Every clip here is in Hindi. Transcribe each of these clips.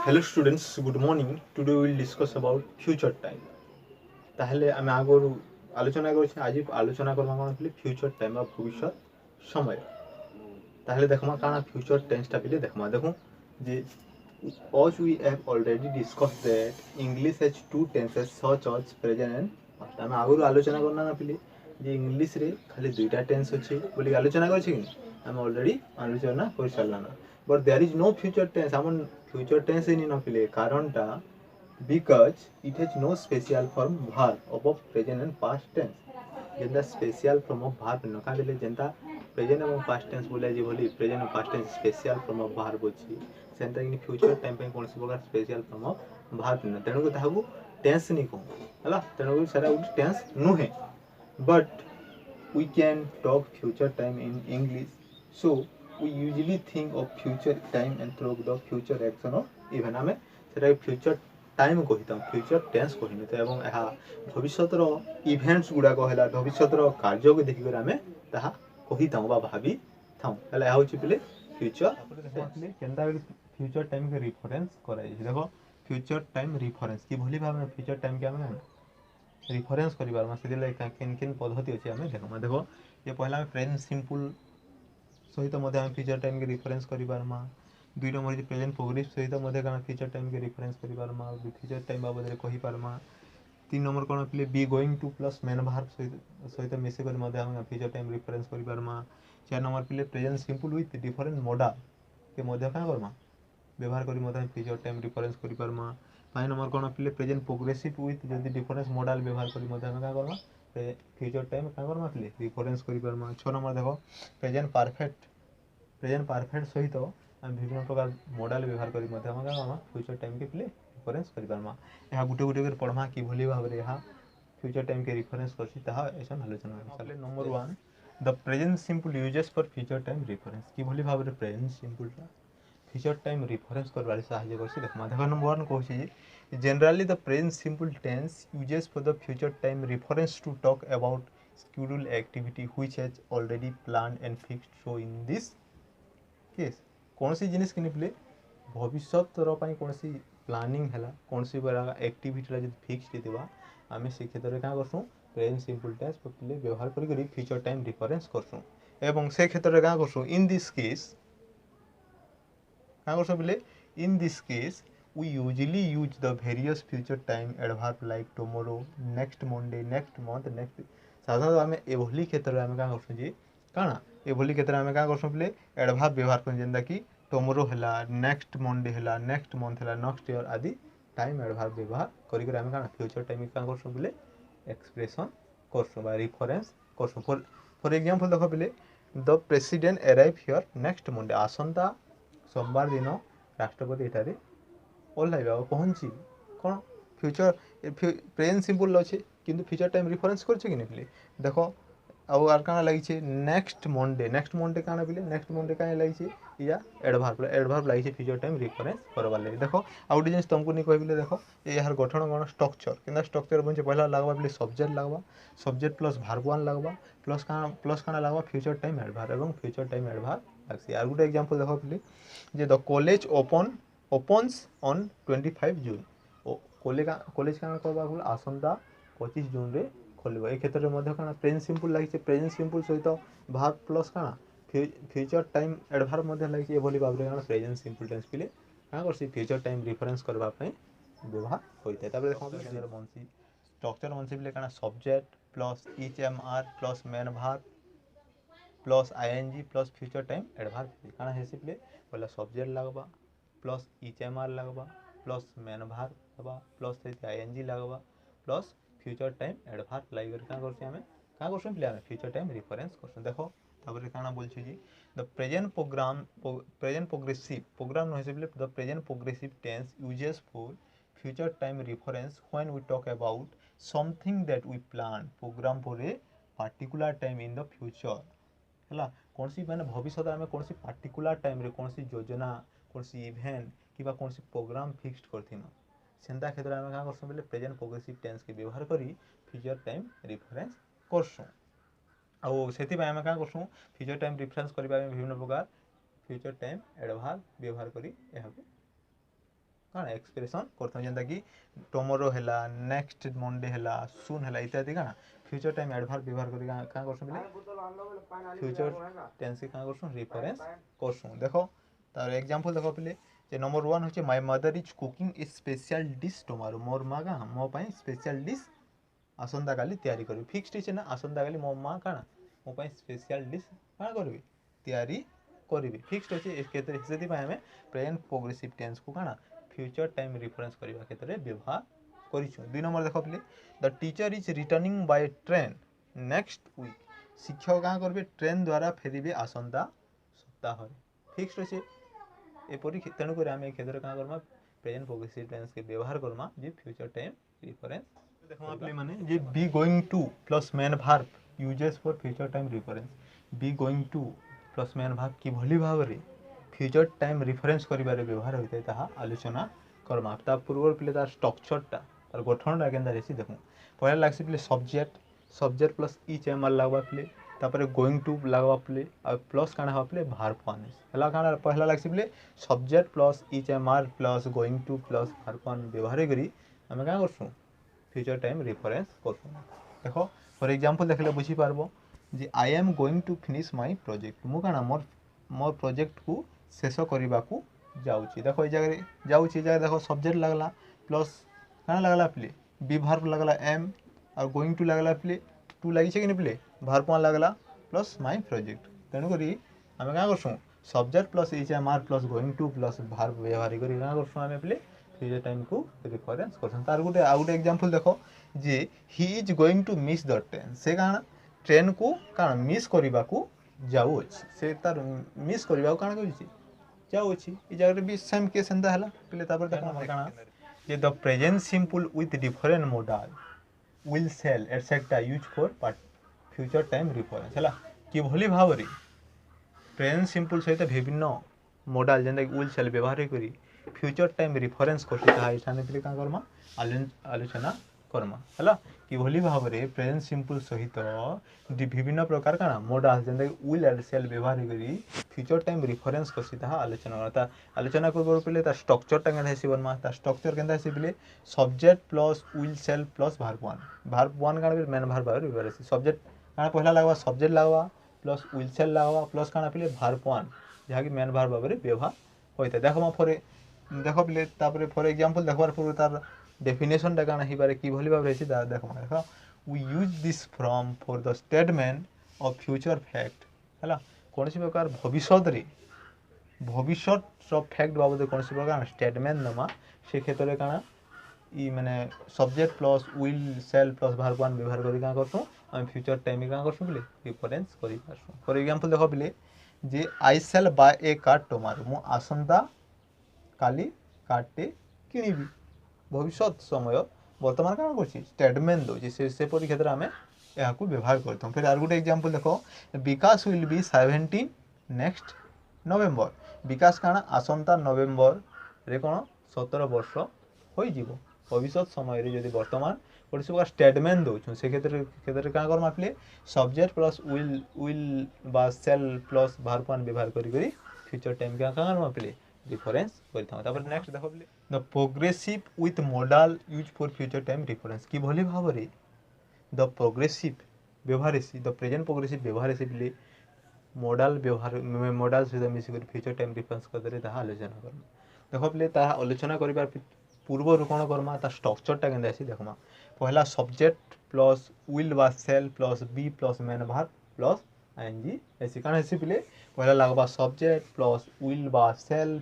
Hello students, good morning. Today we will discuss about future time. তাহলে আমি আগରୁ আলোচনা করছি আজি আলোচনা করবা কোন পিলে ফিউচর টাইম বা ভবিষ্যৎ সময়। তাহলে দেখমা কানা ফিউচর টেন্সটা পিলে দেখমা দেখুন যে as we have already discussed that English has two tenses such as present and past. আমি আগରୁ আলোচনা করনা না পিলে যে ইংলিশ রে খালি দুইটা টেন্স আছে বলি আলোচনা করছি কি আমি অলরেডি আলোচনা করে সারলাম না but there is no future tense আমন future tense নি না পিলে কারণটা because it has no special form verb above present and past tense ଯେନ୍ତା special form of verb ନ କାଟିଲେ ଯେନ୍ତା present ଏବଂ past tense ବୋଲେ ଯେ ଭଳି present and past tense special form of verb ଅଛି ସେନ୍ତା କି future time ପାଇଁ କୌଣସି ପ୍ରକାର special form of verb ନ ତେଣୁ ତାହାକୁ tense ନି କହୁ ହେଲା ତେଣୁ ସେଟା ଗୋଟେ tense ନୁହେଁ but we can talk future time in English so we usually think of future time and through the future action of event ଆମେ ସେଟା future टाइम कही फ्यूचर टेन्स कहनी एवं यह भविष्य इभेन्ट्स गुड़ाक है भविष्य कार्य को देखिक आम कही भावी था पे फ्यूचर फ्यूचर टाइम के रिफरेन्स कराई देख फ्यूचर टाइम रिफरेन्स कि भली भाव फ्यूचर टाइम के आम रिफरेन्स कर किन किन पद्धति अच्छे आम देखा देख ये पहला प्रेजेंट सिंपल सहित फ्यूचर टाइम के रिफरेन्स कर दुई नंबर जो प्रेजेंट प्रोग्रेसिव सहित फ्यूचर टाइम के रिफरेन्स कर फ्यूचर टाइम बाबद कही पार्मा तीन नंबर कौन पे be going to plus main verb सहित मिसिक फ्यूचर टाइम रिफरेन्स कर पार्मा चार नंबर पे प्रेजेंट सिंपल विथ डिफरेंट मोडा के क्या करमा व्यवहार कर फ्यूचर टाइम रिफरेन्स कर पार्मा पाँच नंबर कौन पे प्रेजेंट प्रोग्रेसिव विथ जब डिफरेंस मोडाल व्यवहार कर क्या करमा फ्यूचर टाइम क्या करमा पे रिफरेन्स कर पार्मा छः नंबर देख प्रेजेंट परफेक्ट सहित आम विभिन्न प्रकार मॉडल व्यवहार कर फ्यूचर टाइम के पे रिफरेन्स कर गोटे गोटे पढ़मा कि भाव में यहाँ फ्यूचर टाइम के रिफरेन्स करना आलोचना number one the present simple uses for future time reference कि भाव में present simple future time reference कर साहय कर देख नंबर वन कहूँ generally the present simple tense uses for the future time reference to talk about scheduled activity which has already planned and fixed so in this case कौन सी जिनिस कि पे भविष्य कौन सी प्लानिंग है कौन सी एक्टिविटी जो फिक्स होता आम से क्षेत्र में क्या करसूँ प्रेजेंट सिंपल टेंस पे व्यवहार कर फ्यूचर टाइम रिफरेन्स करसूँ एवं से क्षेत्र में क्या करसूँ इन दिस केस क्या करसूँ पे in this case we usually use the various future time adverb like tomorrow next monday next month next साधारणतः आम एभली क्षेत्र में आम क्या करसूँ जी काଣା एभली क्षेत्र में आम क्या करसूँ पे एडभार्ब व्यवहार कर जेनता कि टुमारो है नेक्स्ट मंडे है नेक्स्ट मंथ है नेक्स्ट ईयर आदि टाइम एडभार्ब व्यवहार करिक आम क्या फ्यूचर टाइम क्या करसूँ पे एक्सप्रेशन करसूँ बा रिफरेन्स करसूँ फॉर एग्जांपल देख पे the president arrive here next Monday आसंता सोमवार दिन राष्ट्रपति एठारे ओह्लैबे पहुँची कौन फ्यूचर प्रेजेंट सिंपल अच्छे किंतु फ्यूचर टाइम रिफरेन्स कर देख आर क्या लगी नेक्स्ट मंडे क्या पे नेक्स्ट मंडे क्या लगी या एडभार्ब लगी फ्यूचर टाइम रिफरेन्स करवार लगे देख आउ गए जिन तुमको नहीं कहले देख यार गठन कौन स्ट्रक्चर कि स्ट्रक्चर बन पहला लगवा पे सब्जेक्ट लगवा सब्जेक्ट प्लस भार्ब वन लगवा प्लस क्या लगवा फ्यूचर टाइम एडभार्ब और फ्यूचर टाइम एडभार्ब लगे आर गोटे एग्जांपल देख पे the college opens on 25 June college क्या करवा आसंता 25 जून रे खोल ए क्षेत्र में प्रेजेंट सिंपल लगी प्रेजेंट सिंपल सहित भार्ब प्लस क्या फ्यूचर टाइम एडभार्ब लगी एभली भाव में प्रेजेंट सिंपल टेंस पे क्या कर फ्यूचर टाइम रिफरेन्स करने व्यवहार होता है मनसी स्ट्रक्चर मनसी पे क्या subject plus EHMR plus main verb plus ING plus future time adverb क्या है पे पहला सब्जेक्ट लगवा प्लस EHMR लगवा प्लस मेन भार्ब लगवा प्लस ING लगवा प्लस फ्यूचर टाइम एडभार्ब लगे क्या कर फ्यूचर टाइम रिफरेन्स कर देख क्या बोल the present progressive program the present progressive tense uses for future time reference when we talk about something that we plan program for a particular time in the future है कौन सी मैंने भविष्य आम कौन सी पार्टिकुलर टाइम कौन सी योजना कौन सी इवेंट कि कौन सी प्रोग्राम फिक्स करथिमा सेंता क्षेत्र में क्या करसूँ बोले प्रेजेंट प्रोग्रेसिव टेंस के व्यवहार करी फ्यूचर टाइम रिफरेन्स करसूँ आउ से आम क्या करसूँ फ्यूचर टाइम रिफरेन्स करने विभिन्न प्रकार फ्यूचर टाइम एडभार्ब व्यवहार करी କାଣା ଏକ୍ସପ୍ରେସନ୍ କରିଥାଉ ଯେନ୍ତା କି ଟୁମୋରୋ ହେଲା ନେକ୍ସଟ ମଣ୍ଡେ ହେଲା ସୁନ୍ ହେଲା ଇତ୍ୟାଦି କାଣା फ्यूचर टाइम एडवर्ब व्यवहार करी का करसु बोले फ्यूचर टेंस के का करसु रेफरेंस करसु देखो तार एग्जांपल देखो पहले जे नंबर 1 होचे my mother is cooking a special dish tomorrow मोर मां का मो पई स्पेशल डिश आसंदा काली तयारी करबी फिक्स्ड छे ना आसंदा काली मो मां काना मो पई स्पेशल डिश का करबी तयारी करबी फिक्स्ड होचे ए केते सेति पई हमें प्रेजेंट प्रोग्रेसिव टेंस को काना फ्यूचर टाइम रेफरेंस करबा केतरे व्यवहार करिछु 2 नंबर देखो पहले the teacher is returning by train next week शिक्षक का करबे ट्रेन द्वारा फेरिबे आसंता सप्ताह फिक्स्ड होचे एपरि तेणु करे आमे क्षेत्र का करमा प्रेजेंट प्रोग्रेसिव टेंस के व्यवहार करमा जे फ्यूचर टाइम रेफरेंस देखो आपले माने जे be going to plus main verb uses for future time reference be going to plus main verb की भली भाव रे फ्यूचर टाइम रेफरेंस करिबारे व्यवहार होइते ताहा आलोचना करमा ता पूर्व पले तार स्ट्रक्चर ता तार गठन ता केनदा रेसी देखो पहला लागसी पले subject plus is am are लागबा पले तापर गोइंग टू लागबा पले और प्लस काना हबा पले वर्ब वन हला काना पहला लागसी पले subject plus is am are plus going to plus verb one व्यवहार करी हमें का करसु फ्यूचर टाइम रेफरेंस करसु देखो फॉर एग्जांपल देखले बुझी पारबो जे I am going to finish my project मु काना मोर प्रोजेक्ट को शेष करबा को जाउची देखो ए जगह जाउची जगह देखो सब्जेक्ट लागला प्लस काना लागला प्ले बी वर्ब लागला एम और गोइंग टू लागला प्ले टू लागि छै कि नै प्ले वर्ब वन लागला प्लस माय प्रोजेक्ट तेनु करी हमें का करसु subject plus is am are plus going to plus verb व्यवहार करी का करसु हमें प्ले फ्यूचर टाइम को रेफरेंस करसु तार गुटे आ गुटे एग्जांपल देखो जे he is going to miss the train से काना ट्रेन को काना मिस करबा को जाउ अछि से तार मिस करबा को काना कहि जाउ अछि ई जगह भी सेम केस एंदा हला पहले तापर देखा काना जे the present simple with different modal will shall etcetera use for future time reference हला कि भली भाव रे प्रेजेंट सिंपल सहित विभिन्न मॉडल जेंदा विल सेल व्यवहार करी फ्यूचर टाइम रेफरेंस करते ताहा इठाने पले का करमा आलोचना करमा हला कि भली भाव रे प्रेजेंट सिंपल सहित विभिन्न प्रकार काना मॉडल जेंदा विल एंड सेल व्यवहार करी फ्यूचर टाइम रेफरेंस करसी ताहा आलोचना करता आलोचना करबो पले ता स्ट्रक्चर ता केनदा हेसी बनमा ता स्ट्रक्चर केनदा हेसी पले subject plus will shall plus verb one काना मेन वर्ब व्यवहार हेसी सब्जेक्ट काना पहला लागबा सब्जेक्ट लागबा प्लस विल सेल लागबा प्लस काना पले वर्ब वन जहा कि मेन वर्ब रे व्यवहार होइते देखो देखो पले तापर फॉर एग्जांपल देखबार पूर्व तार डेफिनेशन ता काना हिबारे की भली भाव रेसी ता देखो देखो we use this form for the statement of future fact हला कोनसी प्रकार भविष्यत सब फैक्ट बाबद कोनसी प्रकार स्टेटमेंट नमा से क्षेत्र काना ई माने subject plus will shall plus verb one व्यवहार करी का करसु हम फ्यूचर टाइम का करसु बोले रेफरेंस करी पासु फॉर एग्जांपल देखो बोले जे आई सेल बाय ए कार टुमारो मु आसंता काली कार्टे किनिबी भविष्यत समय वर्तमान काना करछि स्टेटमेंट दो से परि क्षेत्र हमें यहा को व्यवहार करथौ फिर आर गुटे एग्जांपल देखो विकास विल बी 17 नेक्स्ट नवेम्बर विकास काना आसंता नवेम्बर रे कोन 17 वर्ष होई जीवो भविष्यत समय रे यदि वर्तमान कोनसे प्रकार स्टेटमेंट दो से क्षेत्र का करम आपले सब्जेक्ट प्लस विल बा सेल प्लस वर्ब वन व्यवहार करी फ्यूचर टाइम का करम आपले रेफरेंस करथौ तापर नेक्स्ट देखो बोले the progressive with model use for future time reference की भली भाव रे द प्रोग्रेसिव व्यवहार द प्रेजेंट प्रोग्रेसिव व्यवहार से बोले मॉडल व्यवहार मॉडल सहित मिसी कर फ्यूचर टाइम रेफरेंस करदे ताहा आलोचना करम देखो बोले ताहा आलोचना करिबार पूर्व रु कोन करमा ता स्ट्रक्चर ता केनदा आसी देखमा पहला सब्जेक्ट प्लस विल बा shall plus be plus main verb plus ING ऐसे काना ऐसे पहले पहला लागबा सब्जेक्ट प्लस विल बा shall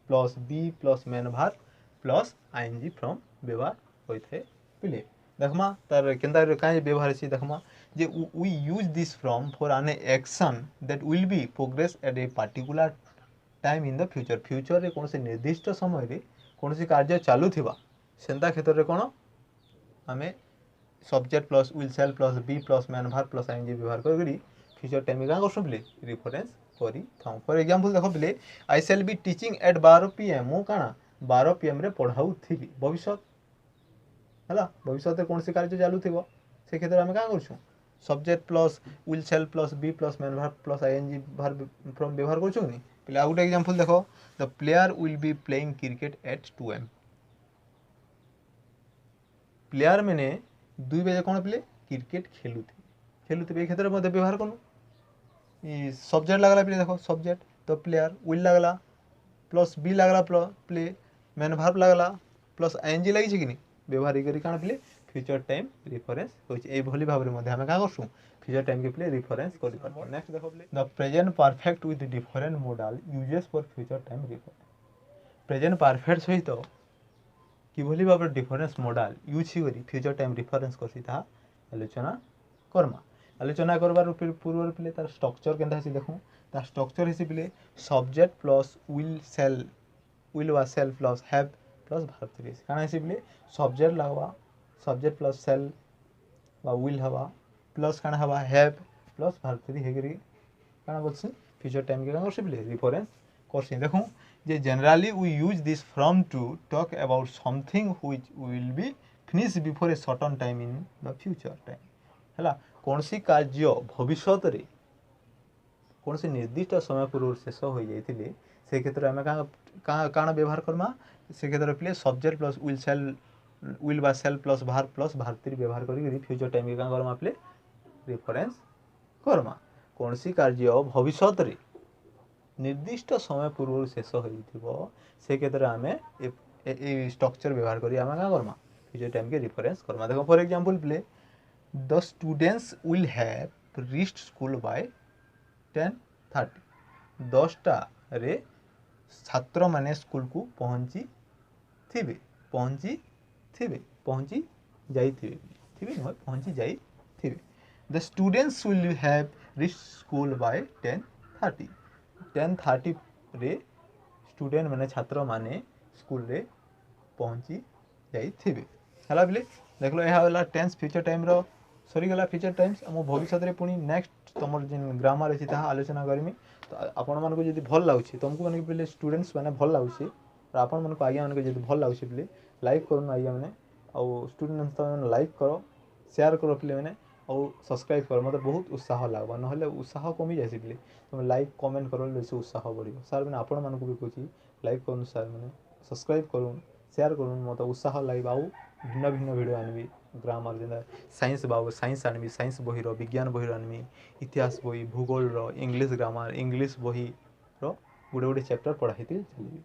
plus be plus main verb plus ING form व्यवहार होइथे पहले देखमा तार केनदा काई व्यवहार छी देखमा जे we use this form for an action that will be progress at a particular time in the future रे कोन से निर्दिष्ट समय रे कोन से कार्य चालू थिबा सेंता क्षेत्र रे कोन हमें subject plus will shall plus be plus main verb plus ING व्यवहार करी फ्यूचर टाइम का करसु बले रेफरेंस करी थाउ फॉर एग्जांपल देखो बले I shall be teaching at 12 pm मु काना 12 pm रे पढ़ाउ थिबी भविष्यत हला भविष्यत रे कोन से कार्य चालू थिबो से क्षेत्र हम का करसु subject plus will shall plus be plus main verb plus ING verb form व्यवहार करछु नि पिले आ गोटे एग्जांपल देखो the player will be playing cricket at 2 AM player मैंने 2 बजे कौन पिले क्रिकेट खेलुथे ए क्षेत्र में व्यवहार करूँ सब्जेक्ट लगला पिले देखो सब्जेक्ट द प्लेयर विल लगला प्लस बी लगला प्ले मेन वर्ब लगला प्लस आईएनजी लगी कि नहीं व्यवहार करी काण पिले फ्यूचर टाइम रिफरेंस होची ए भली भाबरे मध्ये हम का करसु फ्यूचर टाइम के पिले रिफरेंस करि पार नेक्स्ट देखो पिले the present perfect with different model uses for future time reference present perfect सहित कि भली भाबरे डिफरेंस मॉडल यूज करी फ्यूचर टाइम रिफरेंस करसी ता आलोचना करमा आलोचना करबार पूर्व पिले तार स्ट्रक्चर केनता है देखो तार स्ट्रक्चर हिसी पिले सब्जेक्ट प्लस विल वा shall plus have plus verb three काना हिसी पिले सब्जेक्ट लगवा सब्जेक्ट प्लस सेल वा विल हवा प्लस काना हवा हैव प्लस वर्ब थ्री हेगरी काना बोलछे फ्यूचर टाइम के काना करसे पिले रेफरेंस करसे देखो जे generally we use this form to talk about something which will be finish before a certain time in the future time हला कोनसी कार्य भविष्यत रे कोनसी निर्दिष्ट समय पूर्व शेष हो जाइथिले से क्षेत्र में काना व्यवहार करमा से क्षेत्र पिले सब्जेक्ट प्लस विल बा सेल प्लस वर्ब थ्री व्यवहार करी फ्यूचर टाइम के करमा पिले रेफरेंस करमा कोनसी कार्य भविष्यत रे निर्दिष्ट समय पूर्व शेष हो से क्षेत्र में ए स्ट्रक्चर व्यवहार करी आमे का करमा फ्यूचर टाइम के रेफरेंस करमा देखो for example play the students will have reached school by 10:30 10टा रे छात्र माने स्कूल को पहुंची जाई the students will have reached school by 10:30 10:30 रे स्टूडेंट माने छात्र माने स्कूल रे पहुंची जाई हला बिले देखलो एहा वाला टेंस फ्यूचर टाइम रो सरी गला फ्यूचर टाइम्स हम भविष्य रे पुनी नेक्स्ट तमर जिन ग्रामर अछि ता आलोचना करमी तो आपण मन को जदी भल लागुछि तुमको मन के पहले स्टूडेंट्स माने भल लागुछि और आपण मन को आज्ञा मन के जदी भल लागुछि पहले लाइक करन आज्ञा माने और स्टूडेंट्स तो लाइक करो शेयर करो पहले माने और सब्सक्राइब करो मतलब बहुत उत्साह लागबा न हले उत्साह कमी जायसी पहले तुम लाइक कमेंट करो ले से उत्साह बढ़ियो सर माने आपण मन को भी कहछि लाइक करन सर माने सब्सक्राइब करूँ शेयर करूँ मत उत्साह लगे आउ भिन्न भिन्न वीडियो आनबी ग्रामर जेना साइंस बाबू साइंस आनबी साइंस बही रो विज्ञान बही रो आनबी इतिहास बही भूगोल रो इंग्लिश ग्रामर इंग्लिश बही रो गुडे गुडे चैप्टर पढ़ाई चलिए।